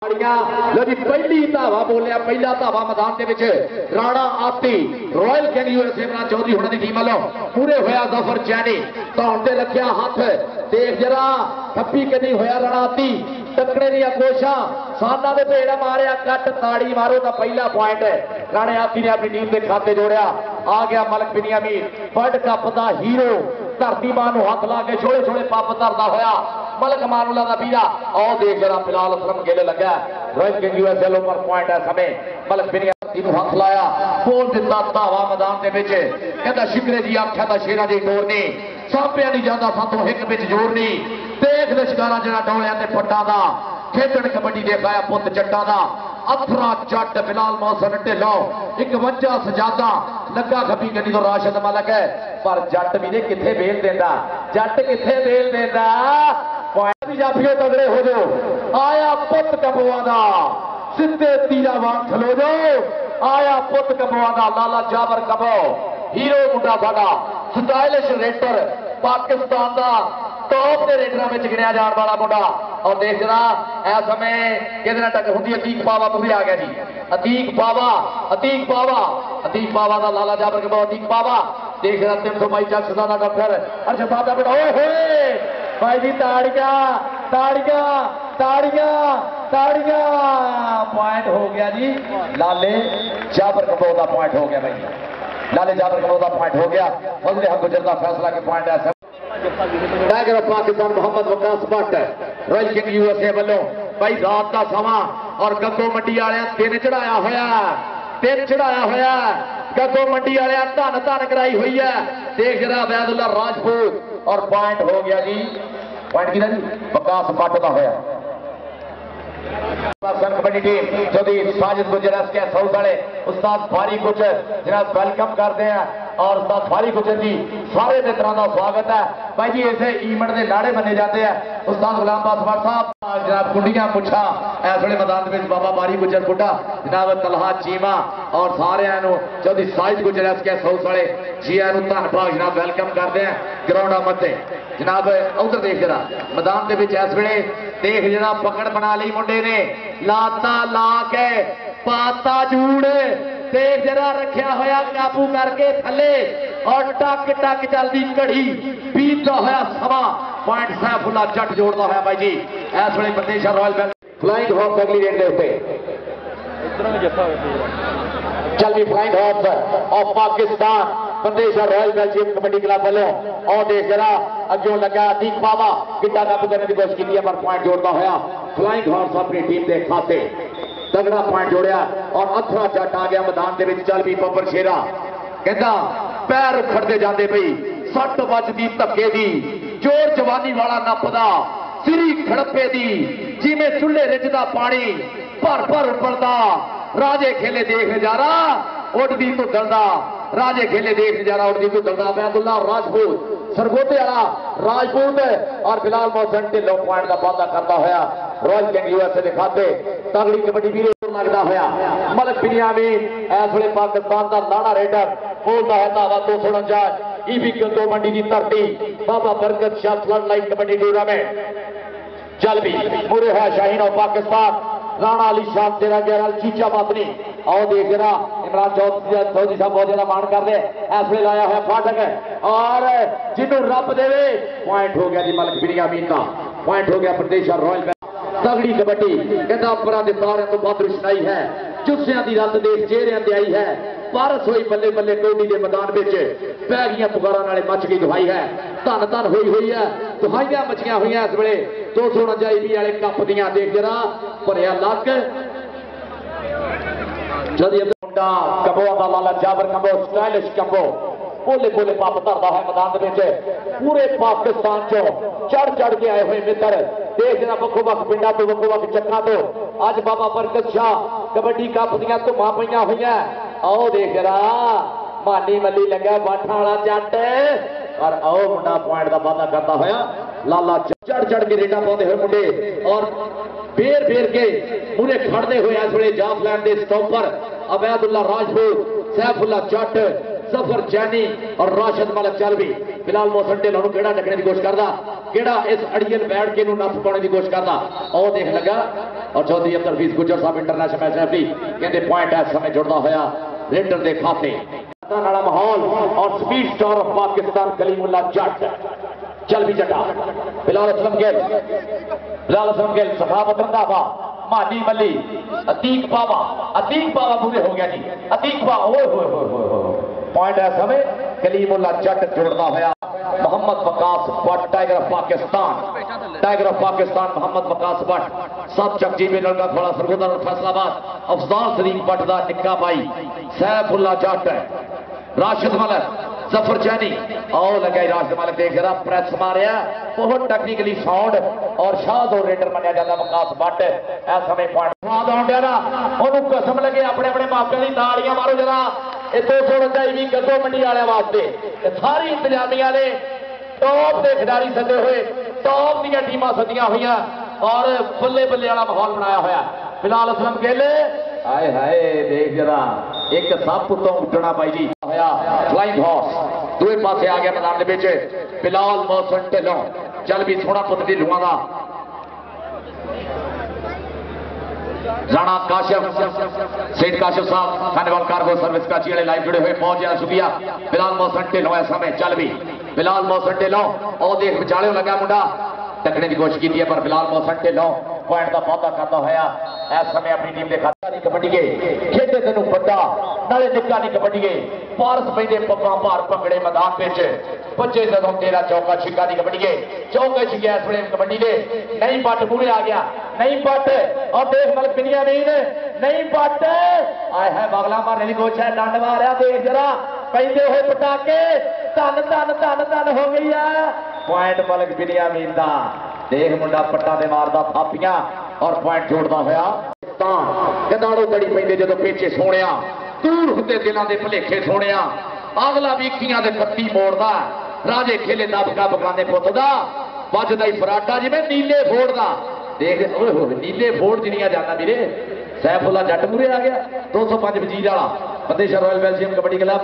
लो जी पहली धावा बोलिया पहला धावा मैदान के विच राणा आती royal king USA Imran Chaudhary होना की टीम वालों पूरे होया जफर चैनी धौन से रखिया हाथ देख जरा खप्पी के नहीं होया राणा आती टकरे दी कोशा साना दे भेड़ा मारिया कट ताड़ी मारो तो पहला पॉइंट है राणे आती ने अपनी टीम के खाते जोड़िया आ गया मलक बिनियामीन वर्ल्ड कप का हीरो धरती मां हाथ ला के छोड़े छोड़े पप धरता होया मलक मानुला का बीरा और देख जरा फिलहाल असलम गेले लगा रॉयल किंग यूएसए पर पॉइंट है समय मलक बिनियामीन हाथ लाया बोल दिता धावा मैदान के विच कहता शिकरे जी आख्या था शेरा जी टोर नहीं सांपिया नहीं जाता सातों एक बिच जोर नहीं देख लिशकारा जरा डोलिया ते पट्टा दा खेचड़ कबड्डी देखाया पुत जट्टा दा अथरा जट बिलाल मौसन ढिलो 51 सजादा लगा खपी गनी तो राशिद मलक है पर जट भी ने किथे बेल देता जट किथे बेल देता जाफियो तगड़े हो जाओ आया पुत कबुआ दा सीधे तीरा वांग खलो जाओ आया पुत कबुआ दा लाला जाबर कबो हीरो मुंडा साडा स्टाइलिश रेटर पाकिस्तान दा टॉप के रेडर में गिनिया जाने वाला मुंडा और देख जरा इस समय किहदे नाल टक्कर हुंदी अतीक पावा पूरी आ गया जी अतीक पावा दा लाला जाबर कबो अतीक पावा देख जरा 322 चक्स दा डॉक्टर अर्शद साहब दा बेटा ओए होए भाई जी ताड़ियां ताड़ियां ताड़ियां ताड़ियां पॉइंट हो गया जी लाले जाबर कबो दा पॉइंट हो गया भाई लाले जाबर कबो दा पॉइंट हो गया फजले हक गुजर दा फैसला के पॉइंट है tiger of Pakistan Mohammad Waqas Bhatt royal king USA वालों भाई रात का समा और गद्दो मंडी वाले तीन चढ़ाया होया गद्दो मंडी वाले धन धन कराई हुई है देख जरा अबैदुल्ला राजपूत और पॉइंट हो गया जी पॉइंट की जी वकास भट्ट का होया कबड्डी टीम जो साजिद गुजर साउथ वाले उस्ताद फारी गुजर जनाब वेलकम करते हैं और उस्ताद फारी गुजर जी सारे मित्रों का स्वागत है भाई जी इसे ईवेंट के लाड़े बने जाते हैं उस्ताद गुलाम बासवार साहब जनाब कुंडियां मुछा इस वे मैदान में बाबा बारी गुजर बुढ़ा जनाब तलहा चीमा और सारे जो साजिद गुजर साउथ वाले जी धन भाग जनाब वेलकम करते हैं ग्राउंड मध्य जनाब उधर देख जरा मैदान के इस वे देख जरा पकड़ बना ली मुंडे ने लाता ला के पाता जूड़ देख जरा रखा होया काबू करके थले और टक टक चलती घड़ी बीतता होया समा पॉइंट सैफुल्ला जट जोड़ता होया भाई जी इस वे बंदेशा रॉयल फ्लाइंग हॉर्स अगली रेड के चल भी flying horse of Pakistan Bandesha royal Belgium kabaddi club वालों और देख जरा अगों लगा अतीक बाबा गिड्डा काबू करने की कोशिश की पर पॉइंट जोड़ता होया फ्लाइंग हॉर्स अपनी टीम के खाते तगड़ा पॉइंट जोड़िया और अथरा जट आ गया मैदान के चल भी बब्बर शेरा कहता पैर उखड़ते जाते पई सट बजदी धक्के दी जोर जवानी वाला नपदा सिरी खड़पे दी जिमें चुल्हे रिझदा पानी भर भर उबलदा राजे खेले देख नजारा उड़दी तो डरदा राजे खेले देख नजारा उड़दी तो डरदा अबैदुल्ला राजपूत सरगोटे वाला राजपूत और बिलाल मौसन ढिल्लो पॉइंट का वादा करता होया रॉयल किंग यूएसए के खाते तगड़ी कबड्डी वीर लगता होया मलक बिनियामीन इस वे पाकिस्तान का लाड़ा रेडर बोलता है धावा 249 ईवी गद्दो मंडी की धरती बाबा बरकत Shah flood light kabaddi tournament चल भी पूरे है शाहीन और पाकिस्तान राणा अली शाह तेरा गैर चीचा बातनी आओ देख जरा इमरान चौधरी साहब बहुत ज्यादा मान कर दे ऐसे लाया है फाटक और जिन्हों रब देवे पॉइंट हो गया जी मलक बिनियामीन का पॉइंट हो गया प्रदेश रॉयल तगड़ी कबड्डी कहता अपरा दे तारे तो बहुत रुशनाई है चुस्सियां दी रत देख चेहरियां ते आई है पारस हुई बल्ले बल्ले कोडी के मैदान में पै गई पुकारा नाले मच गई दुहाई है धन धन हुई है दुहाइयां मचिया हुई इस वे 249 ईवी वाले कप दियां देख जरा भरिया लक मुंडा कबोआ का लाला जाबर कबो स्टाइलिश कबो बोले बोले पप धरता है मैदान में पूरे पाकिस्तान चो चढ़ चढ़ के आए हुए मित्र देख जरा वक्खो वक् पिंडा तो वक्खो वक् चक्का तो अज बाबा बरकत शाह कबड्डी कप दियां धुमा पईयां हुई आओ देख जरा मानी मली लगा बाठा वाला जट और आओ मुंडा पॉइंट का वादा करता होया लाला चढ़ चढ़ के रेडा पाते हुए मुंडे और फेर फेर के मुरे खड़ते हुए इस वे जाफलैंड के स्टॉपर अबैदुल्ला राजपूत सैफुल्ला जट सफर चैनी और राशिद मलिक चलवी फिलहाल मौसम ढिल्लों केड़ा डकने की कोशिश करता केड़ा इस अड़ियल बैठ के नस पाने की कोशिश करता और देख लगा और चौधरी अब्दुल हफीज गुजर साहब इंटरनेशनल मैच रेफरी कहते पॉइंट इस समय जुड़ता होया रेडर के खाते वाला माहौल और speed star of Pakistan Kalimullah Jat चल भी जटा बिलाल असलम गिल सखावत रंधावा मानी मली अतीक बाबा पूरे हो गया जी अतीक बाबा पॉइंट है समय कलीमुल्लाह जट जोड़ता होया मोहम्मद वकास भट्ट टाइगर ऑफ पाकिस्तान मोहम्मद वकास भट्ट सब चकजी में लड़का थोड़ा सरगोदा फैसलाबाद अफजाल सलीम भट्ट का निक्का भाई सैफुल्ला जट राशिद मलिक जफर चैनी और लगा राशिद मलिक देख जरा प्रेस मारिया बहुत टेक्निकली साउंड और शाहदौर रेडर मनिया जाता वकास भट्ट इस समय पॉइंट स्वाद आउंडिया ना उन्होंने कसम लगे अपने अपने मापिया की ताड़ियां मारो जरा ये 229 भी गद्दो मंडी वाले वास्ते सारी इंतजामिया ने टॉप के खिडारी सदे हुए टॉप दी टीमां सदियां हुई और बल्ले बल्ले वाला माहौल बनाया हुआ फिलहाल असलम गिल हाय हाय देख जरा एक सब तो उठना भाई जी होया फ्लाइंग हॉर्स दूसरे पासे आ गया मैदान के फिलहाल मौसम ढिलों चल भी सोना पुत ढिलुआ का राणा काशिफ सेठ काशिफ साहब खानेवाल कार्गो सर्विस काची वाले लाइव जुड़े हुए बहुत ज्यादा शुक्रिया फिलहाल मौसम ढिलों इस समय चल भी फिलहाल मौसम ढिलों और देख विचाले लगा मुंडा टकने की कोशिश की पर फिलहाल मौसम ढिलों पॉइंट का पौधा करता होया इस समय अपनी टीम के खाता नहीं कबड्डीए खेते तेन बड़ा नाले निक्का नहीं कबड्डीए पारस पैदे पग्गा भार भंगड़े मैदान बच्चे जदों तेरा चौका छिक्का नहीं कबड्डीए चौके छिक्या इस वे कबड्डी ने नहीं पट पूरे आ गया नहीं पट और देख मल पिनिया नहीं पट आए है बगला मारने की कोशिश है डंड मारिया देख जरा पैदे हुए पटाके धन धन धन धन हो गई है पॉइंट मलिक बिनियामीन दा देख मुंडा पट्टा दे मारदा थापियां और पॉइंट जोड़दा होया गदाड़ो दड़ी पैंदे जदों पेचे सोनिया दूर हुंदे दिलां दे भलेखे सोनिया अगला वीखियां दे कत्ती मोड़दा राजे खेले दबका बगाने पुत दा वजदा ही फराटा जिवें नीले फोड़ दा देख ओए होए नीले फोड़ जिनियां जांदा वीरे सैफुल्ला जट मूरे आ गया 205 वजीर वाला Bandesha royal Belgium kabaddi club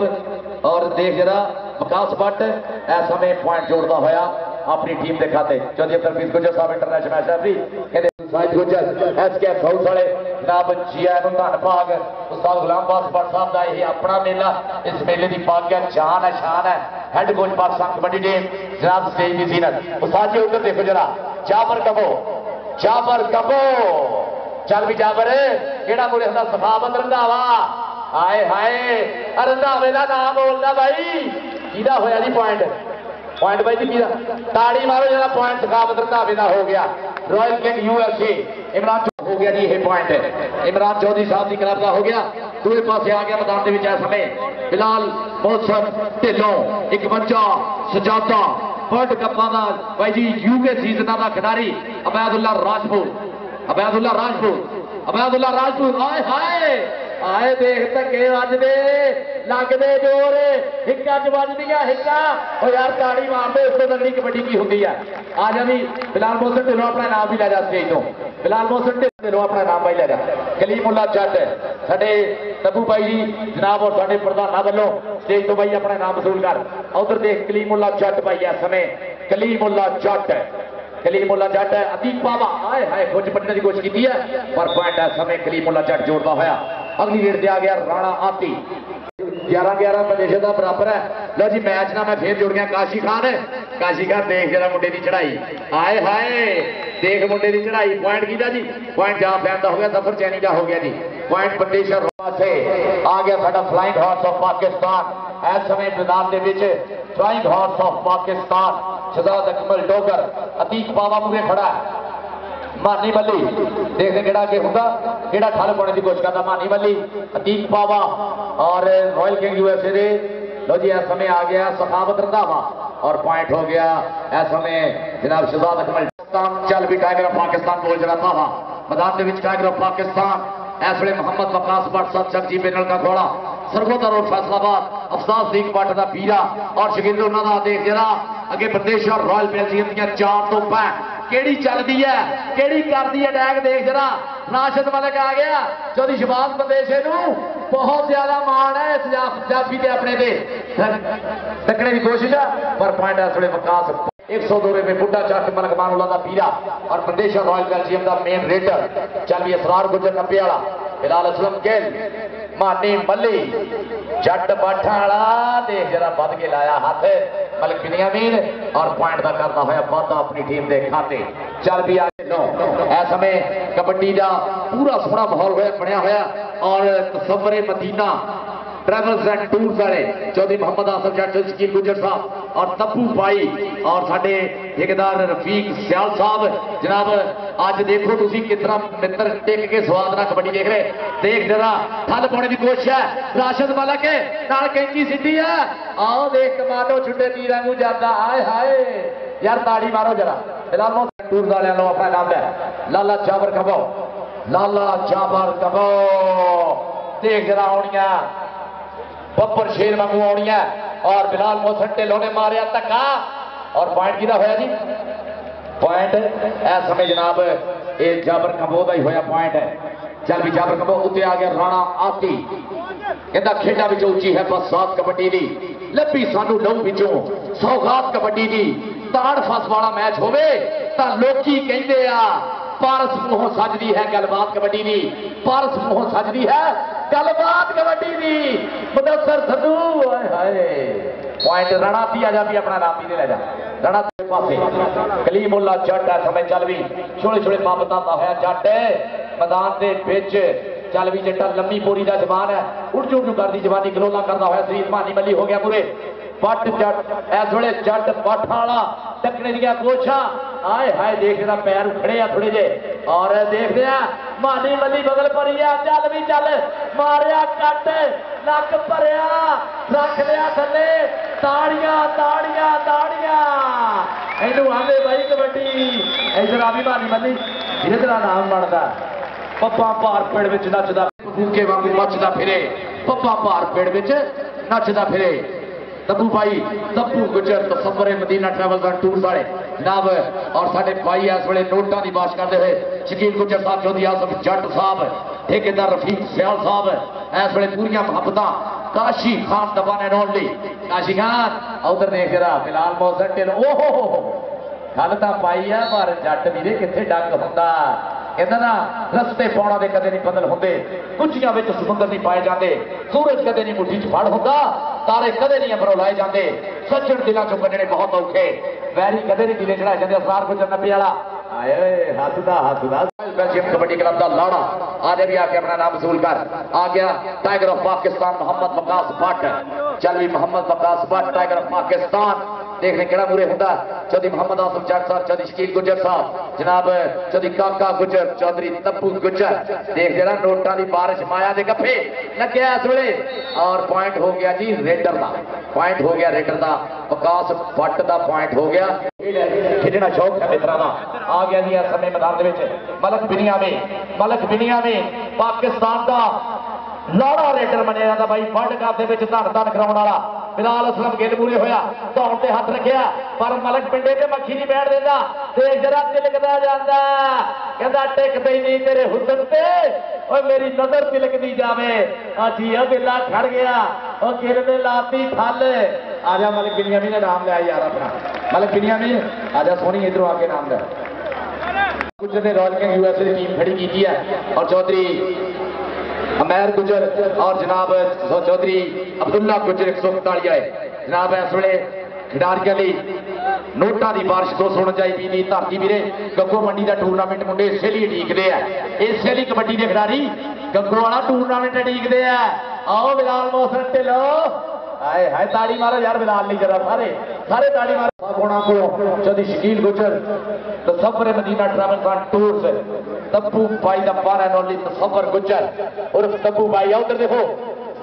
और देख जरा वकास भट्ट इस समय पॉइंट जोड़ता होया अपनी टीम के खाते चौधरी अब्दुल हफीज गुजर साहब इंटरनेशनल मैच रेफरी कहते साहिब गुजर एसकेएफ हाउस वाले जनाब जीआई नु धन भाग उस्ताद गुलाम बास भट्ट साहब का यही अपना मेला इस मेले की भाग्य शान है head coach Pakistan kabaddi team जनाब स्टेज की जीनत उस्ताद जी उधर देखो जरा जाबर कबो चल भी जाबर केड़ा मुरे हुंदा सखावत रंधावा हाय हाय रंधावे का नाम बोलता भाई किहदा होया जी पॉइंट भाई जी ताड़ी मारो जरा पॉइंट सखावत रंधावे का हो गया रॉयल किंग यूएफसी इमरान हो गया जी ये पॉइंट इमरान चौधरी साहब की क्लब का हो गया दूसरे पासे आ गया मैदान के इस समय फिलहाल मौसम ढिलों 51 सजादा वर्ल्ड कपां दा भाई जी यूके सीजन का खिडारी अबैदुल्ला राजपूत आए हाय आए देख धक्के वजदे लगदे जोर हिक्का च वजदियां हिक्का और यार ताड़ी मारते उस तो तगड़ी कबड्डी की होंगी है आ जा भी फिलहाल मौसम ढिलों अपना नाम भी लै जा स्टेज तो फिलहाल मौसम ढिलों अपना नाम भाई लै जा कलीमुल्लाह जट साडे तब्बू भाई जी जनाब और साडे प्रधाना वालों स्टेज तो भाई अपना नाम वसूल कर उधर देख कलीमुल्लाह जट भाई इस समय कलीमुल्लाह जट अतीक बाबा आए हाय कुछ पटने की कोशिश की है पर पॉइंट इस समय कलीमुल्लाह जट जोड़ता होया अगली रेड से आ गया राणा आती 11-11 बंदेशे का बराबर है लो जी मैच ना मैं फिर जुड़ गया काशी खान देख जरा मुंडे की चढ़ाई आए हाय देख मुंडे की चढ़ाई पॉइंट कीता जी पॉइंट जा फैन का हो गया जफर चैनी का हो गया जी पॉइंट बंदेशर से आ गया साडा फ्लाइंग हॉर्स ऑफ पाकिस्तान इस समय मैदान के विच flying horse of Pakistan Shahzad Akmal Dogar Atiq Baba मूरे खड़ा है मानी मल्ली देखने केड़ा के होगा केड़ा ठल पाने की कोशिश करता मानी मल्ली अतीक बाबा और रॉयल किंग यूएसए दे लो जी इस समय आ गया सखावत रंधावा और पॉइंट हो गया इस समय जनाब शहजाद अकमल चल भी टाइगर ऑफ पाकिस्तान बोल जरा था मैदान के टाइगर ऑफ पाकिस्तान इस वे मोहम्मद वकास भट्ट सत जी बेनल का घोड़ा सरगोदा रोड फैसलाबाद अफसास सिंह भट्ट का पीरा और शकील उन्होंने देख जरा अगे बंदेशर रॉयल बेल्जियम दियां 4 तो केड़ी चलती है केड़ी करती है अटैक देख जरा राशिद मलिक आ गया चौधरी शहबाज बंदेशे बहुत ज्यादा मान है इस जाफी के अपने दे टकने की कोशिश है पर पॉइंट है थोड़े विकास 102 में बुढ़ा चट मलिक मानुल्लाह दा पीरा और बंदेशा रॉयल बेल्जियम का मेन रेडर चल भी असरार गुजर 90 वाला बिलाल असलम गिल मानी मली जट बाठा वाला देख जरा बद के लाया हाथ मलिक बिनियामीन और पॉइंट का करना होया वादा अपनी टीम के खाते चल भी इस समय कबड्डी का पूरा सोहना माहौल बनया होया और तसव्वुरे मदीना ट्रैवल्स एंड टूर्स वाले चौधरी मोहम्मद आसफ जट शकील गुजर साहब और तब्बू भाई और साडे ठेकेदार रफीक सियाल साहब जनाब आज देखो तुसी कितना मित्र टिक के स्वाद ना कबड्डी देख रहे देख जरा ठल पाने की कोशिश है राशिद मलिक नाल कैंची सिद्धि है आओ देख कमांडो छुट्टे तीर वांगू जाता हाय हाय यार ताड़ी मारो जरा फिलहाल टूर्स वाले लो अपना नाम है लाला जाबर कबो देख जरा आउणियां बब्बर शेर वांगू आउणियां और बिलाल मोहसन ढिल्लों ने मारिया धक्का और पॉइंट किहदा होया जी पॉइंट इस समय जनाब ये जाबर कंबो का ही होया पॉइंट है चल भी जाबर कंबो उत्ते आ गया राणा आती कहता खेडा विच उची है बरसात कबड्डी दी लभी सानू लहू विचों सौगात कबड्डी दी ताड़ फस वाला मैच होवे तां लोकी कहंदे आ पारस मुंहों सजदी है गलबात कबड्डी दी पारस मुंहों सजदी है गलबात कबड्डी दी मुदस्सर संधू हाय हाय पॉइंट राणा दी आ जा भी अपना नाम भी ले जा राणा के पासे कलीमुल्ला जट है समय चल भी छोटे छोटे बाबतां दा होया जट मैदान दे विच चल भी जट्टा लम्मी बोरी दा जवान है उड़ जुड़ करदी जवानी गलोला करदा होया शरीर मानी मली हो गया पूरे पट जट इस वे जट पठ वाला टकने दिया कोशा आए हाय देख रहा पैर उखड़े आ थोड़े जे और देख रहा मानी मली बगल परी आ चल भी चल मारिया कट नक भरिया रख लिया थले ताड़ियां ताड़ियां ताड़ियां इनू आंदे भाई कबड्डी इधर आ भी मानी मली धीरे तेरा नाम बनता पप्पा भार पेड़ विच नचदा भूखे वांगू मचदा फिरे पप्पा भार पेड़ विच नचदा फिरे तब्बू भाई तब्बू गुजर Tasawwure Madina travels and tours वाले जनाब और साडे भाई इस वे नोटा की बात करते हुए शकील गुजर साहब चौधरी आसफ जट साहब ठेकेदार रफीक सियाल साहब इस वे पूरी मुहब्बत काशी खान दबाने नोट ली काशी खान उधर देख जरा बिलाल मोहसन ढिल्लों ओहो गल तो पाई है पर जट वीरे कित्थे डंग हुंदा कहता ना रस्ते पाउणा दे कदे नहीं बदल होंदे कुचियां विच समुंदर नहीं पाए जाते सूरज कदे नहीं मुट्ठी च फड़ होंदा तारे कदे नहीं अंबरों लाए जाते सज्जन दिलों चों कढणे बहुत औखे वैरी कदे नहीं दिले चढ़ाए जाते असरार गुजर 90 वाला आए हसदा बेल्जियम कबड्डी क्लब का लाड़ा आज भी आके अपना नाम वसूल कर आ गया टाइगर ऑफ पाकिस्तान मोहम्मद वकास भट्ट चल भी मोहम्मद वकास भट्ट टाइगर ऑफ पाकिस्तान देखने केड़ा मुरे होंदा चौधरी मोहम्मद आसफ जट साहब चौधरी शकील गुजर साहब जनाब चौधरी काका गुजर चौधरी तब्बू गुजर देख जरा नोटा की बारिश माया के गफे लगे इस वे और पॉइंट हो गया जी रेडर का पॉइंट हो गया रेडर का वकास भट्ट का पॉइंट हो गया खेलना शौक है मित्रों का आ गया जी इस समय मैदान मलिक बिनियामीन पाकिस्तान का लाड़ा रेडर मनिया जाता भाई वर्ल्ड कप के धन धन कराने वाला बिलाल असलम गिल मूरे होया दौड़ से हाथ रखिया पर मलिक पिंडे से मक्खी नहीं बैठ देता देख जरा तिलकदा जाता कहता टिकते ही नहीं तेरे हुसन पे और मेरी नजर तिलकदी जावे जी बिल्ला खड़ गया और गिल ने लाती ठल आजा मलिक बिनियामीन ने नाम लिया यार अपना मलिक बिनियामीन आजा सोनी इधरों आके नाम लिया गुजर ने रॉयल किंग यूएसए की टीम खड़ी की है और चौधरी अमैर गुजर और जनाब चौधरी अब्दुल्ला गुजर 141 है जनाब इस वे खिडारियों लिए नोटा की बारिश 249 की धरती वीरे गंगो मंडी का टूरनामेंट मुंडे इसे लिए उड़ीकते हैं इसे लिए कबड्डी के खिडारी गंगो वाला टूरनामेंट उड़ीकते हैं आओ बिलाल मोहसन ढिल्लों हाय हाय ताड़ी मारो यार बिलाल नहीं जरा सारे सारे ताड़ी मारो कोना को Chaudhry Shakeel Gujjar Tasawwure Madina travels and tours Tabbu भाई दा पारा नोली तसव्वुर गुजर उर्फ तब्बू भाई उधर देखो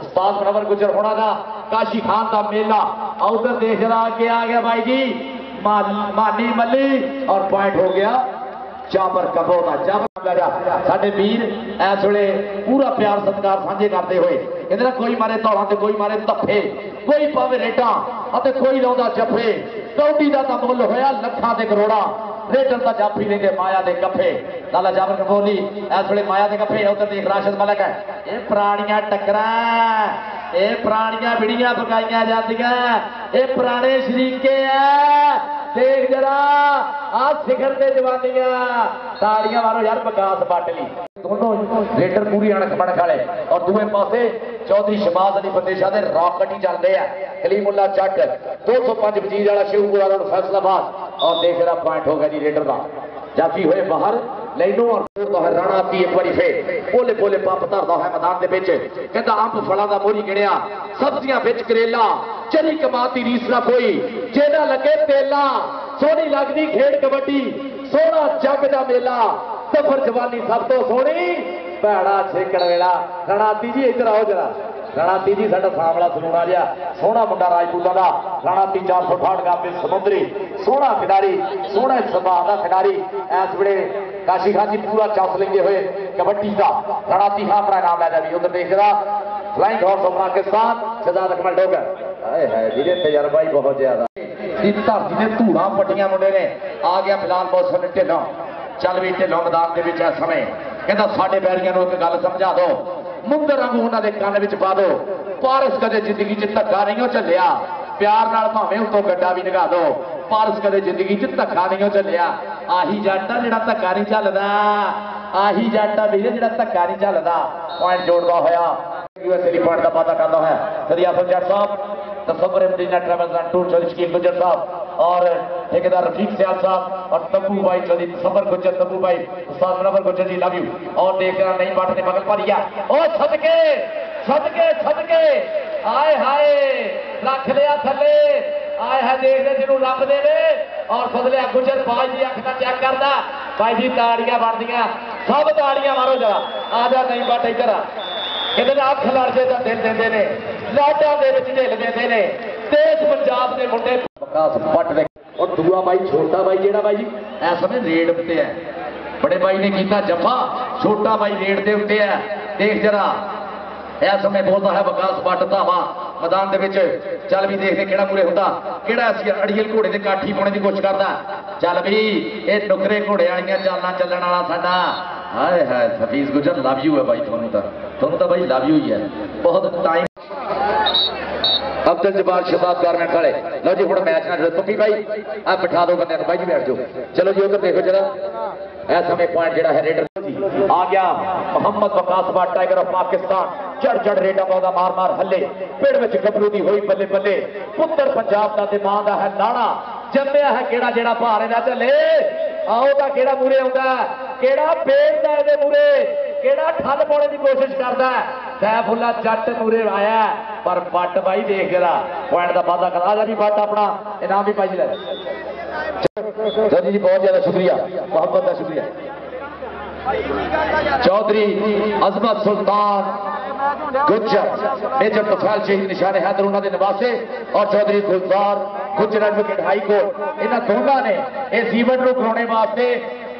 उस्ताद मनवर गुजर होना था काशी खान का मेला उधर देख जरा आगे आ गया भाई जी मानी मली और पॉइंट हो गया जाबर कबो का जाबर साडे वीर इस वे पूरा प्यार सत्कार साझे करते हुए कहते कोई मारे धौड़ा तो कोई मारे धफ्फे कोई पावे रेटा कोई लाउंदा जफे कौडी का तो मुल होया लखां ते करोड़ा रेडर का जाफी लेंगे माया दे कफे लाला जाबर कबोली इस वे माया दे कफे उधर देख राशिद मलिक है ये पुरानियां टक्करां ये पुरानियां बिड़ियां पकाइयां जांदियां ये पुराने शरीके है देख जरा आ शिखर ते जवानियां ताड़ियां मारो यार बकास बाटली दोनों रेडर पूरी अणख बनख वाले और दूसरे पासे चौधरी शहबाज अली बंदेशाह दे रॉकेट ही चलते हैं कलीमुल्ला जट 205 वजीर वाला शिवपुरा रोड फैसलाबाद और देख रहा पॉइंट हो गया जी रेडर का जाफी हुए बाहर लैनू और राणा ती एक बारी फिर बोले बोले पंप धरदा है मैदान के बिच कहता अंब फलों का मोरी गिणिया सब्जियां बिच करेला चरी कमाती रीस ना कोई जेना लगे तेला सोहनी लगदी खेड कबड्डी सोहना जग दा मेला सफर जवानी सब तो सोहनी भैड़ा छेकड़ वेला राणाती जी इधर आओ जरा राणाती जी साडा सामला सलूना जिहा सोहना मुंडा राजपूतां दा राणाती 468 गांव समुद्री सोहना खिडारी सोहना सुभाਅ दा खिडारी इस वेले काशी खान जी पूरा चस लेंगे हुए कबड्डी का राणाती हां अपना नाम लै भी उधर देख रहा flying horse of Pakistan Shahzad Akmal Dogar हाय हाय जिहदे तजर्बा ही बहुत ज्यादा धरती ने धूड़ा पट्टियां मुंडे ने आ गया फिलहाल मौसम ढिल्लों चल भी ढिल्लों मैदान के विच इस समय कहता साडे बैरियां नूं इक गल समझा दो मुंदर वांगू उन्हां दे कंन विच पा दो पारस कदे जिंदगी च धक्का नहीं झल्लिया प्यार नाल भावें उतों गड्डा भी निगा दो पारस कदे जिंदगी च धक्का नहीं झल्लिया आही जट आ जिहड़ा धक्का नहीं झल्लदा आही जट आ वीर जिहड़ा धक्का नहीं झल्लदा पॉइंट जोड़दा होया यूएसए पॉइंट का वादा करदा है सदिया जट साहब Tasawwur Madina travels and tour Chaudhry Shakeel Gujjar साहब और ठेकेदार रफीक सियाल साहब और तब्बू भाई चौधरी तस्वर गुज्जर तब्बू भाई उस्ताद मुनव्वर गुज्जर जी लव यू और देख रहा नहीं बाट ने बगल पर ओ सदके सदके सदके आए हाय रख लिया थले आए है देख रहे जिन्हों रब देवे और फजले गुज्जर बाज की अख का चेक करता भाई जी ताड़ियां बनदियां सब ताड़ियां मारो जरा आ जा नहीं बाट इधर कहते अख लड़ जे तो दिल देंदे ने लाडा दे विच ढिल देंदे ने तेज पंजाब दे मुंडे प्रकाश भट्ट दे और दूआ भाई छोटा भाई जेड़ा भाई जी इस समय रेड उत्ते है बड़े भाई ने कीता जफा छोटा भाई रेड दे उत्ते है देख जरा इस समय बोलता है विकास भट्ट धावा मैदान दे विच चल भी देखते किहड़ा मूरे हुंदा किहड़ा अड़ीअल घोड़े दे काठी पाने की कोशिश करदा चल भी ये नुकरे घोड़े वालियां चालां चलण वाला साडा हाय हाय हफीज गुजर लव यू है भाई तुहानूं तां भाई लव यू ही है बहुत टाइम अब्दुल जब्बार शहबाज गारमेंट वाले लो जी हुण मैच ना पप्पी भाई आ बिठा दो बंदे भाई जी बैठ जाओ चलो जी उधर देखो जरा इस समय पॉइंट जेड़ा है रेडर आ गया मोहम्मद वकास भट्ट टाइगर ऑफ पाकिस्तान चढ़ चढ़ रेडा पौधा मार मार हले पेड़ में गबरू दी हुई बल्ले बल्ले पुत्र पंजाब का ते मां दा है लाड़ा जम्मिया है केड़ा जेड़ा भारे ना चले आओ दा केड़ा मूरे आउंदा केड़ा पेड़ दा इहदे मूरे केड़ा ठल पाने की कोशिश करदा सैफुल्ला जट मूरे आया पर भट्ट भाई देख जरा पॉइंट का वादा कर आ जा भी भट्ट अपना इनाम भी पाई ले जी बहुत ज्यादा शुक्रिया मोहब्बत का शुक्रिया चौधरी अजमत सुल्तान गुज्जर मेजर तफैल शहीद निशान हैदर उन्होंने निवासे और चौधरी गुलजार गुज्जर एडवोकेट हाई कोर्ट इन्होंने दोनों ने इस इवेंट को कराने वास्ते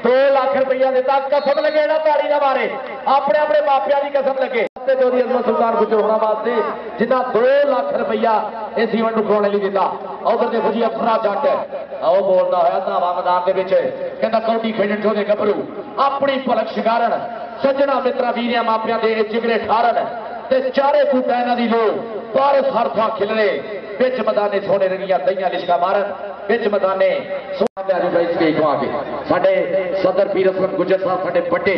2 लाख रुपया दिता कसम लगे ना ताड़ी ना मारे अपने अपने मापिया की कसम लगे चौधरी अजमत सुल्तान गुज्जर होना वास्ते जिन्ना 2 लाख रुपया इस इवेंट को कराने लिए दिता उधर देखो जी अफरा जट आओ बोलता होया धावा मैदान के कहता कौडी खेडन चाहते गभरू अपनी पलक शिकारण सज्जना मित्रा वीरिया मापिया के जिगरे ठारन ते चारे कूटा इन्हां दी लो पारस हर थां खिलरे बिच मैदाने सोने रंगियां दहियां लिशका मारन बिच मैदाने सदर पीर असलम गुज्जर साहब साडे बड़े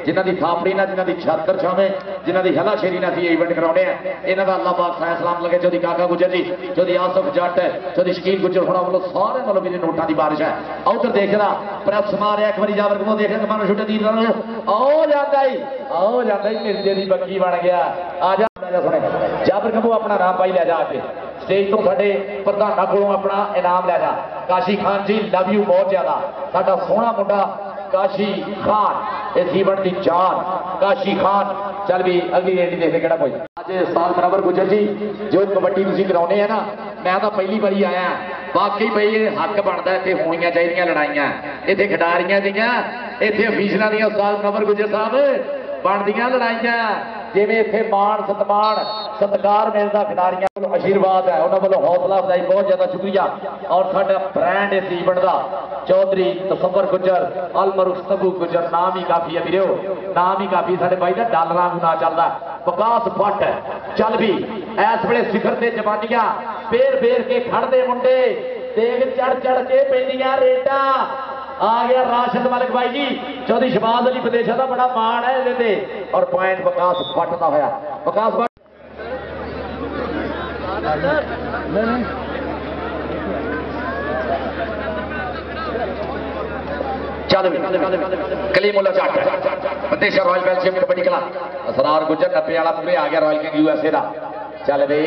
जिन्हां दी थापड़ी ना जिन्हां दी छातर छावे जिन्हां दी हलाशेरी ना सी इवेंट कराउने हैं इन्हां दा अल्लाह पाक साया सलाम लगे चौधरी काका गुज्जर जी चौधरी आसफ जट चौधरी शकील गुज्जर होना वालों सारे वालों मेरे नोटां दी बारिश है उधर देखना प्रेस मारिया एक बारी जावर को देखना मानो छुट्टे तीर आओ जाता ही मिर्जे दी बक्की बन गया आ जा जाबर कबू अपना नाम पाई लै जा के स्टेज तो साडे प्रधाना कोलों अपना इनाम लै जा काशी खान जी लव यू बहुत ज्यादा साडा सोहना मुंडा काशी खान इस इवेंट की जान काशी खान चल भी अगली रेडी देखते केड़ा कोई अज उस्ताद मुनव्वर गुज्जर जी जो कबड्डी तुसीं कराउने है ना मैं तो पहली बारी आया वाकई भाई ये हक बनता इतने होनी चाहिए लड़ाइयां इतने खिडारियां दियां इतने अफीसरां दियां उस्ताद मुनव्वर गुज्जर साहब ਬਣਦੀਆਂ ਲੜਾਈਆਂ ਜਿਵੇਂ ਇੱਥੇ ਮਾਣ ਸਤਿਕਾਰ ਸਤਿਕਾਰ ਮਿਲਦਾ ਖਿਡਾਰੀਆਂ ਵੱਲੋਂ ਆਸ਼ੀਰਵਾਦ ਹੈ ਉਹਨਾਂ ਵੱਲੋਂ ਹੌਸਲਾ ਅਫਜ਼ਾਈ ਬਹੁਤ ਜ਼ਿਆਦਾ ਸ਼ੁਕਰੀਆ ਔਰ ਸਾਡਾ ਬ੍ਰਾਂਡ ਇਸ ਈਵੈਂਟ ਦਾ ਚੌਧਰੀ ਤਸੱਵਰ ਗੁੱਜਰ ਅਲਮਰੂਖ ਸਬੂ ਗੁੱਜਰ ਨਾਮ ਹੀ ਕਾਫੀ ਹੈ ਵੀਰੋ ਨਾਮ ਹੀ ਕਾਫੀ ਸਾਡੇ ਬਾਈ ਦਾ ਡਾਲਰਾਂ ਨੂੰ ਨਾ ਚੱਲਦਾ ਵਿਕਾਸ ਭੱਟ ਚੱਲ ਵੀ ਇਸ ਵੇਲੇ ਸਿਖਰ ਤੇ ਜਵਾਨੀਆਂ ਫੇਰ ਫੇਰ ਕੇ ਖੜਦੇ ਮੁੰਡੇ ਦੇਖ ਚੜ ਚੜ ਕੇ ਪੈਂਦੀਆਂ ਰੇਡਾਂ आ गया राशिद मलिक भाई जी चौधरी शहबाज अली विदेशा का बड़ा मान है ये और पॉइंट विकास भट्ट का होया विकास भट्ट कलीमुल्ला जट Vidisha royal Belgium kabaddi club Asrar गुजर 90 वाला पूरे आ गया रॉयल किंग यूएसए का चल बे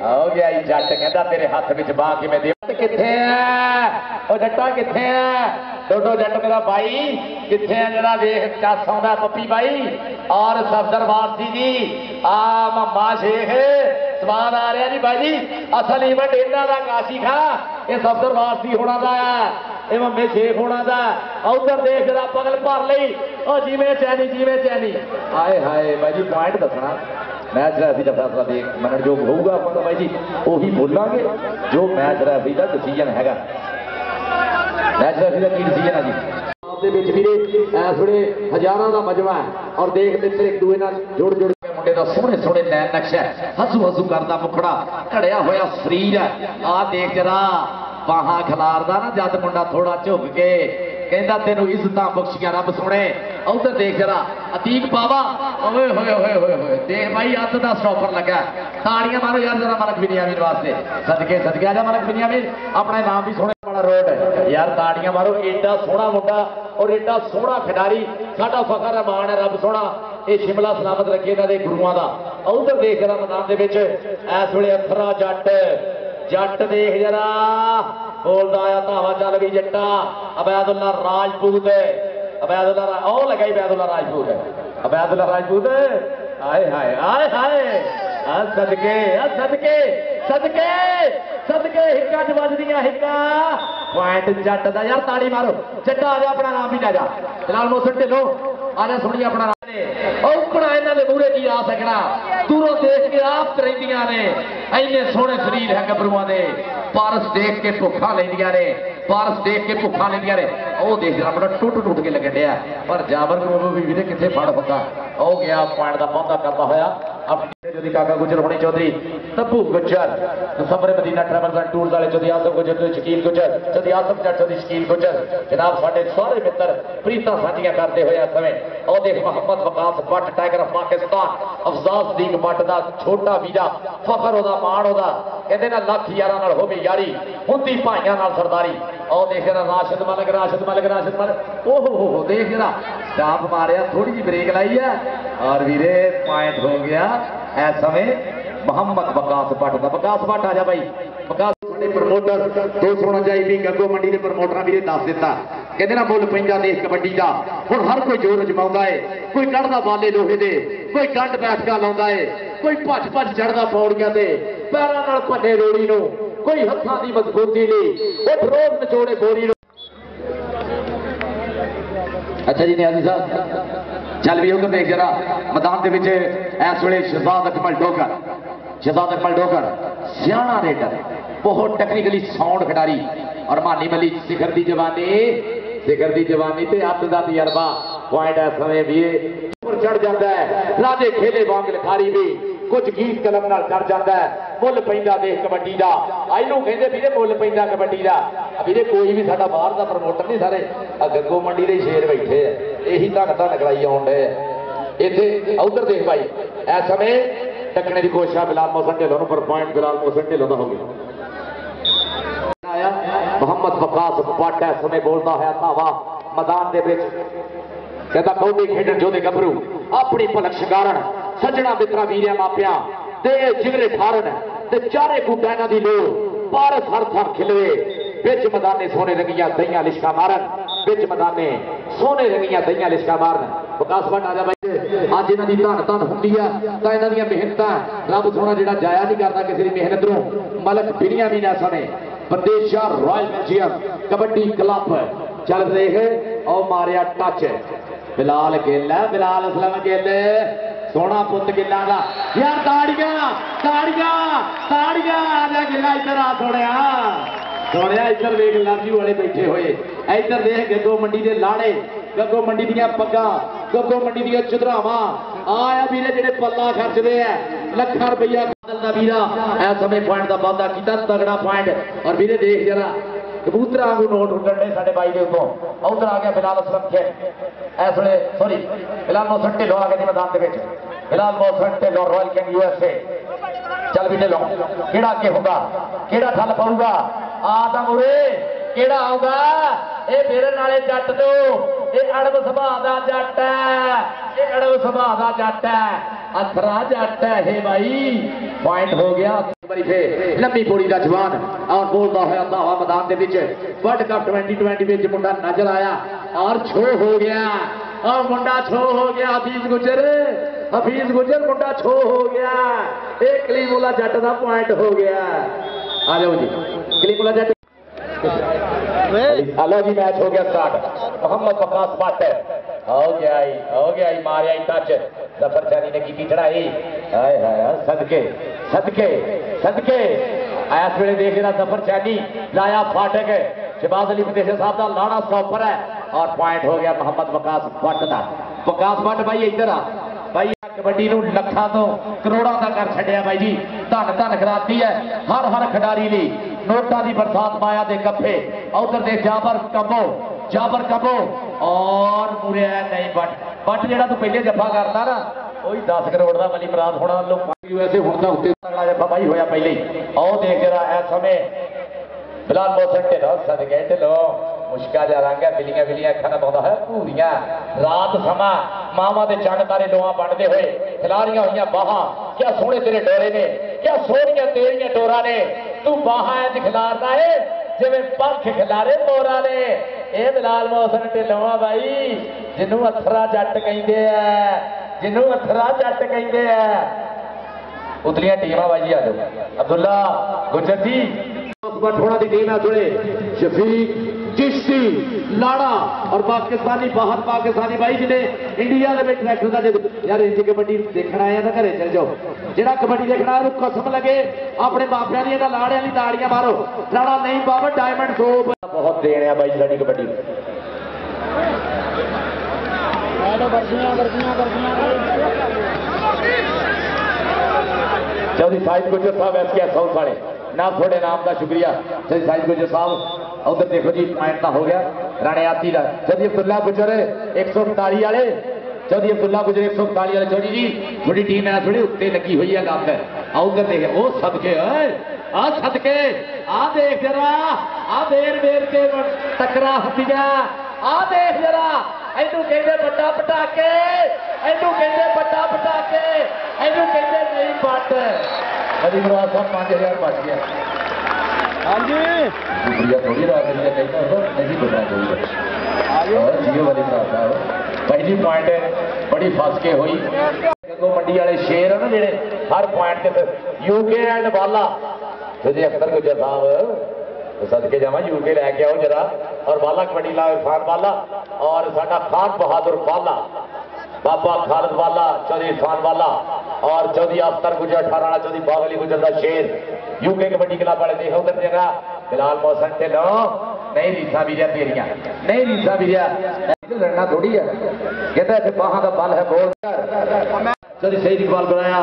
हो गया जट कहता तेरे हाथ में बाह कि मैं किथे है जट्टा किथे है डोडो जट मेरा भाई किथे है जरा देख चस आंदा पप्पी भाई और सफदर वारसी जी आ मम्मा शेख स्वाद आ रहा जी भाई जी असल इवेंट इन्हां दा काशी खा ये सफदर वारसी होना दा ये मम्मे शेख होना दा उधर देख जरा पगल भर लई ओ जिवें चैनी हाय हाय भाई जी पॉइंट दसना मैच रैफरी का फैसला देख मनन जो होगा तो भाई जी उही बोलांगे जो मैच रैफरी का डिसीजन हैगा मैच रैफरी का की डिसीजन है जी ਦੇ ਵਿੱਚ ਵੀਰੇ ਇਸ ਵੇਲੇ ਹਜ਼ਾਰਾਂ ਦਾ ਮਜਮਾ ਹੈ ਔਰ ਦੇਖ ਮਿੱਤਰ ਇੱਕ ਦੂਏ ਨਾਲ ਜੋੜ ਜੋੜ ਕੇ ਮੁੰਡੇ ਦਾ ਸੋਹਣੇ ਸੋਹਣੇ ਨੈਣ ਨਕਸ਼ਾ ਹੱਸੂ ਹੱਸੂ ਕਰਦਾ ਮੁਖੜਾ ਘੜਿਆ ਹੋਇਆ ਸਰੀਰ ਹੈ ਆ ਦੇਖ ਜਰਾ ਬਾਹਾਂ ਖਿਲਾਰਦਾ ਨਾ ਜਦ ਮੁੰਡਾ ਥੋੜਾ ਝੁਕ ਕੇ ਕਹਿੰਦਾ ਤੈਨੂੰ ਇੱਜ਼ਤਾਂ ਬਖਸ਼ੀਆਂ ਰੱਬ ਸੋਹਣੇ ਉਧਰ ਦੇਖ ਜਰਾ ਅਤੀਕ ਬਾਵਾ ਓਏ ਹੋਏ ਹੋਏ ਹੋਏ ਹੋਏ ਦੇਖ ਭਾਈ ਅੱਧ ਦਾ ਸਟਾਪਰ ਲੱਗਾ ਤਾੜੀਆਂ ਮਾਰੋ ਯਾਰ ਜਰਾ ਮਲਕ ਬਿਨਿਆਮੀਨ ਵਾਸਤੇ ਸਦਕੇ ਆ ਜਾ ਮਲਕ ਬਿਨਿਆਮੀਨ ਆਪਣਾ ਨਾਮ ਵੀ ਸੋਹਣੇ ਵਾਲਾ ਰੋਡ ਹੈ ਯਾਰ ਤਾੜੀਆਂ ਮਾਰੋ ਏਡਾ ਸੋਹਣਾ ਮੁੰਡਾ और एडा सोहना खिडारी साडा फखर है मान है रब सोहना ये शिमला सलामत रखे इन्होंने गुरुआं दा उधर देख जरा मैदान दे विच इस वेले अथरा जट देख जरा बोलदा आया धावा चल भी जट्टा अबैदुल्ला राजपूत अबैदुल्ला ओ लगा अबैदुल्ला राजपूत आए हाय आए हाय सदके सदके सदके सदके हिक्का च वजदियां हिक्का पॉइंट जट दा यार ताड़ी मारो जट्टा आ जा अपना नाम भी ले जा फिलहाल मोहसिन ढिल्लों आ जा सुनिए अपना औकड़ा इन्हां दे मूहरे की आ सकना दूरों देख के आप तरैंदियां ने इन्ने सोहणे शरीर है गबरूआं दे पारस देख के भुखा लैंदियां ने पारस देख के भुखा लैंदियां ने ओ देख जरा बड़ा टुट के लगन डिया पर जाबर को भी वीरे किथे फड़ फका हो गया पॉइंट दा पौधा करता होया अपनी जोधी काका गुजर होनी चौधरी तब्बू गुजर समरे मदीना ट्रैवल्स एंड टूर्स वाले चौधरी आसफ गुजर शकील गुजर चौधरी आसफ जट चौधरी शकील गुजर जनाब साडे सारे मित्र प्रीतां साझियां करते होए इस समय और देख मोहम्मद वकास भट्ट टाइगर ऑफ पाकिस्तान अफजाल सदीक भट्ट दा छोटा वीरा फखर ओदा मान ओदा कहंदे ना लख यारां नाल होवे यारी हुंदी भाइयां नाल सरदारी और देख जरा राशिद मलिक ओहो देख जरा स्टाप मारिया थोड़ी जी ब्रेक लाई है और वीरे पॉइंट हो गया इस समय मोहम्मद वकास भट्ट का वकास भट्ट आ जा भाई वकास प्रमोटर दो सोना चाहिए भी गंगो मंडी के प्रमोटर वीरे दस दिता कहते ना मुल पैंदा देश कबड्डी का हुण हर कोई जोर अजमाउंदा है कोई कढ़दा बाले लोहे दे कोई गंढ बैठका लाउंदा है कोई भज चढ़दा पौड़ियां ते पैरां नाल भन्ने रोड़ी नूं कोई हत्थां दी मजबूती नहीं उठ रोज नचोड़े गोरी नूं अच्छा जी नियाजी साहब चल भी उधर देख जरा मैदान के इस वे शहजाद अकमल डोगर सियाणा रेडर बहुत टेक्निकली साउंड खिडारी और मानी मली शिखर की जवानी ते अत का तजर्बा पॉइंट इस समय भी चढ़ जाता है राजे खेले वांग लिखारी भी कुछ गीत कलम नाल चढ़ जाता है मुल पैंदा देख कबड्डी का आइनू कहते वीरे मुल पैंदा कबड्डी का वीरे कोई भी साडा बाहर का प्रमोटर नहीं सारे गंगो मंडी के शेर बैठे है यही धन कराई आउण डे इत्थे उधर देख भाई इस समय टकने की कोशिश बिलाल मोहसिन ढिल्लों पर पॉइंट बिलाल मोहसिन ढिल्लों का हो गया मोहम्मद वकास भट्ट इस समय बोलता है धावा मैदान के कहता कौडी खेडन जोधे गभरू अपनी भलक शिंगारण सज्जणा मित्रा वीरिया मापिया ते जिगरे ठारन ते चारे कूटा इन्हां दी लोड़ पारस हर थां खिलवे बिच मैदाने सोने रंगियां दईयां लिशका मारन बिच मैदाने सोने रंगियां दईयां लिशका मारन वकास भट्ट आ जा भाई अज इन्हां दी धन हुंदी है तां इन्हां दीयां मेहनतां रब सोना जिहड़ा जाया नहीं करदा किसी दी मेहनत नूं मलक बिनियामीन इस समय Bandesha royal Belgium kabaddi club चल देख और मारिया टच बिलाल गिल है, बिलाल असलम गिल सोना पुत गिल्ला का यार। ताड़ियां ताड़ियां ताड़ियां आजा गिल्ला इधर आ सोनिया इधर देख लाजू वाले बैठे हुए, इधर देख गग्गो मंडी के लाड़े, गग्गो मंडी दियां पग्गां, गग्गो मंडी दियां चुदरावां आया वीरे जिहड़े पल्ला खर्चदे है लाखां रुपया बदलदा वीरा इस समय पॉइंट का वादा किया तगड़ा पॉइंट। और वीरे देख जरा कबूतर आंगू नोट उड्डण ने साडे बाई दे उत्तों। उधर आ गया बिलाल असलम खे इस वे सॉरी बिलाल मोहसन ढिल्लों आ गए मैदान के Bilal Mohsin Dhillon royal king USA. चल भी ढिल्लों केड़ा अगे होगा, केड़ा ठल पाऊगा आदा मुरे केड़ा आऊगा ये फिरन वाले जट तो ये अड़ब सुभाव दा जट है, ये अड़ब सुभाव दा जट है, अथरा जट है हे भाई। पॉइंट हो गया लंबी पोड़ी का जवान और बोलता हुआ दावा मैदान के वर्ल्ड कप 2020 मुंडा नजर आया और छो हो गया और मुंडा छो हो गया। हफीज गुजर मुंडा छो हो गया। एक कलीमुला जट का पॉइंट हो गया। आ जाओ जी कलीमुला जट। हेलो जी मैच हो गया स्टार्ट। मोहम्मद वकास भट्ट हो गया मारिया टच जफर चैनी ने की चढ़ाई सदके सदके सदके इस वे देख रहा जफर चैनी लाया फाटक शहबाज अली फतेह साहब का लाना स्टॉपर है और पॉइंट हो गया मोहम्मद वकास भट्ट का। वकास भट्ट भाई इधर आ भाई कबड्डी लखा तो करोड़ों का कर छड़िया भाई जी। धन धन कराती है हर खिडारी ली नोटा की बरसात माया के कफे। उधर दे जाबर कबो और मुरे नहीं बट जो तू पहले जफा करता ना वही 10 करोड़ का बली मराद होना वैसे हूं तो उत्ते तगड़ा जफा भाई होया पहले ही। आओ देख जरा इस समय बिलाल मोहसन ढिल्लों सदके ढिल्लों मुश्का जा रंग है बिलियां बिलियां अखा पाता है पूरियां रात समा मावा के चंड तारे लोआ बनते हुए खिलारियां हुई बाहां क्या सोहने तेरे डोरे ने क्या सोहनिया तेरिया डोरा ने तू बाहां इंज खिलारदा है जिवें पंख खिलारे मोरा ने। यह बिलाल मोहसन ढिल्लों भाई जिन्हों अथरा जट कहते हैं, जिन्हों अथरा जट कहते हैं। उतलियां टीमां भाई जी आ जाओ अब्दुल्ला गुजर जी थोड़ा दी टीम है थोड़े शफीक चिश्ती लाड़ा और पाकिस्तानी बाहर पाकिस्तानी भाई जिन्हें इंडिया के ट्रैक्टर का यार इंज कबड्डी देखना आया ना घरे चल जाओ जेड़ा कबड्डी देखना है कसम लगे अपने मापिया दी लाड़े वाली ताड़ियां मारो लाड़ा नहीं पावे डायमंड सोप बहुत देने भाई साडी कबड्डी। चौधरी साहिब गुजर साहब एसके साउथ वाले ना थोड़े नाम का शुक्रिया चौधरी साहिब गुजर साहब। उधर देखो जी पॉइंट हो गया राणे आती का चौधरी अब्दुल्ला गुजर 139 वाले चौधरी अब्दुल्ला गुजर 139 वाले। चौधरी जी थोड़ी टीम है थोड़ी उत्ते लगी हुई है गल है। उधर देख वो सदके आ सदके आ देख जरा आ देर देर के टकरा हथिया आ देख जरा इनू कहते बड़ा पटाके इनू कहते बड़ा पटाके इनू कहते नहीं बट अली मुराद साहब 5000 बच गया। हाँ जी शुक्रिया थोड़ी रात कहता नहीं बचना चाहिए जियो वाली मुराद साहब पहली पॉइंट बड़ी फस के हुई। गग्गो मंडी वाले शेर है ना जेडे हर पॉइंट से यूके एंड वाला जी अख्तर गुजर साहब सदके जावा यूके लैके आओ जरा और वाला कबड्डी ला इरफान वाला और साडा खान बहादुर वाला बाबा खालिद वाला चौधरी इरफान वाला और चौधरी अख्तर गुजर 18 चौधरी बागली गुजर का शेर यूके कबड्डी क्लब वाले देखो उधर जगह बिलाल मोहसन ढिल्लों नहीं रीसा भी तेरिया नहीं रीसा भी लड़ना थोड़ी है कहता है बाहां का बल है बोल चौधरी सही इकबाल बनाया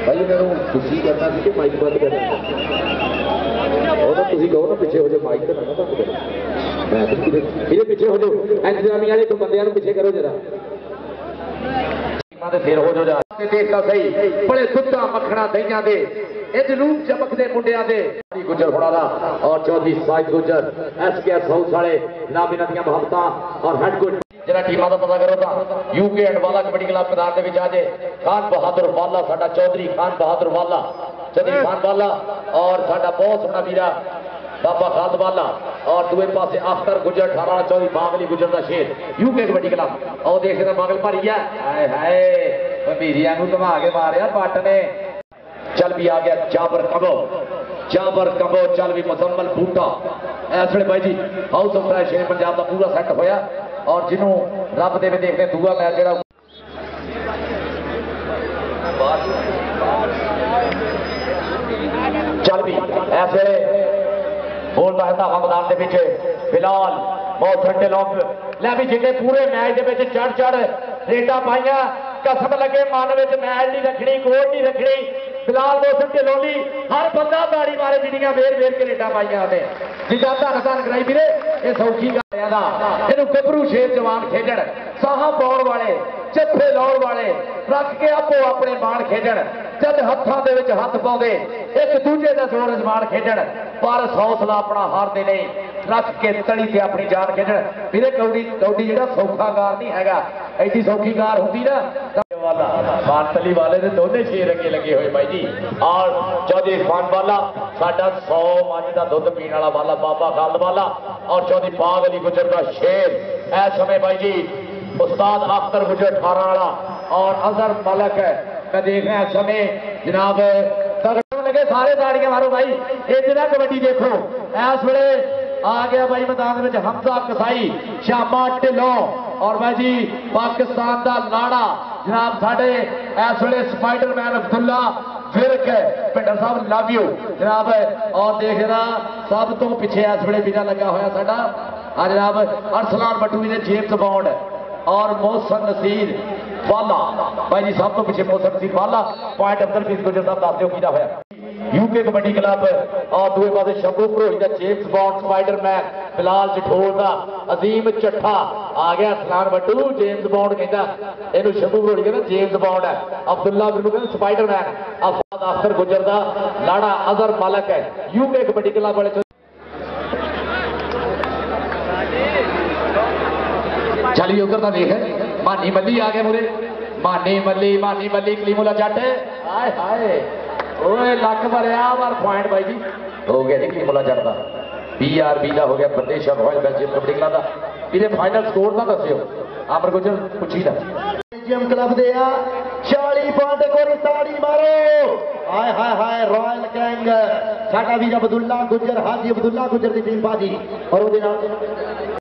भाई मैं खुशी करना कि माइक बंद कर कहो ना पिछे हो जाओ माइक तो ना बंद करो मैं पिछे हो जाओ इंतजामिया वाले तो बंद पिछे करो जरा फिर हो जा देखता सही बड़े दुधा मखना दहिया दे रूप चमकते मुंडिया दे गुजर होना और चौधरी साहिब गुजर एसके साउथ वाले नाबिना दियां मोहब्बत और हेड कोच जरा टीमां का पता करो तो यूके एंड वाला कबड्डी क्लब मैदान के आज खान बहादुर वाला साडा चौधरी खान बहादुर वाला चौधरी खान वाला और साडा बहुत सोहना वीरा बाबा खाद वाला और दूसरे पासे अख्तर गुजर 18 चौधरी बागली गुजर का शेर यूके कबड्डी क्लब और देख रहे बागल भरी है हाय हाय मीरिया घुमा के मारिया पट ने। चल भी आ गया जाबर कबो जाबर कंबो चल भी मुजम्मल बूटा इस वे भाई जी हाउस ऑफ शेर पंजाब का पूरा सैट होया और जिन्हों रब दे देखते दूआ मैच जो चल भी इस वे बोलता है धावा मैदान के पीछे फिलहाल बहुत ठंडे लोग लै भी जिन्हें पूरे मैच के चढ़ चढ़ रेटा पाइया कसम लगे मन में मैच नहीं रखनी कोट नहीं रखनी फिलहाल मौसम ढिलोली हर बंदा ताड़ी मारे जिन्नियां वेर वेर के रेटा पाइया ने जिदा धन धन कराई वीरे ये सौखी गल इन गभरू शेर जवान खेजण साहा पाउण वाले जत्थे लाउण वाले रख के आपो अपने बाण खेजण जद हत्थां दे विच हत्थ पाउंदे एक दूजे दा जोर अजमान खेजण पर हौसला अपना हारदे नहीं रख के तली से अपनी जान खेजण वीरे कौडी कौडी जिहड़ा सौखा गार नहीं हैगा ऐसी सौखी गार हुंदी ना मानतली वाले ने दोनों शेर अगे लगे हुए भाई जी और चौधरी इरफान वाला साडा 100 मज का दुध पीने वाला वाला बाबा खालद वाला और चौधरी बाग अली गुजर का शेर इस समय भाई जी उस्ताद अख्तर गुजर 18 वाला और अजहर मलक है मैं देख रहा इस समय जनाब लगे सारे ताड़ियां मारो भाई ये जिला कबड्डी देखो इस वे आ गया भाई मैदान में हमजा कसाई श्यामा ढिलों और भाई जी पाकिस्तान का लाड़ा जनाब साढ़े इस वे स्पाइडरमैन अब्दुल्ला विरक पिंडर साहब लव यू जनाब और देख रहा सब तो पिछे इस वे बिना लगा होया साडा आ जनाब अरसलान बटू ने जेम्स बॉन्ड और मोहसन नसीर वाला भाई जी सब तो पिछे मोहसन नसीर वाला पॉइंट अब्दुल फीस गुजर साहब दस दो किया होया यूके कबड्डी क्लब और दूसरे पासे शंभू भरोई का जेम्स बॉन्ड स्पाइडरमैन बिलाल जठोल का अजीम चट्ठा आ गया सलान बट्टू जेम्स बॉन्ड कहता इनू शंभू भरोई कहता जेम्स बॉन्ड है अब्दुल्ला बिल्लू कहता स्पाइडरमैन अख्तर गुजर का लाड़ा अजहर मालक है यूके कबड्डी क्लब वाले चलिए उधर का देख मानी मल्ली आ गया मुरे मानी मल्ली कलीमुला जट हाय हाय ओए लक भरिया बार पॉइंट भाई जी हो गया जी कलीमुला जट का BRB का हो गया प्रदेश रॉयल बेल्जियम कबड्डी क्लब का इहदे फाइनल स्कोर ना दस्सियो अमर गुजर पुछी दा बेल्जियम क्लब दे 40 पॉइंट कोरी ताड़ी मारो हाय हाय हाय रॉयल गैंग साडा वीर अब्दुल्ला गुजर हाजी अब्दुल्ला गुजर दी टीम बाजी और ओदे नाल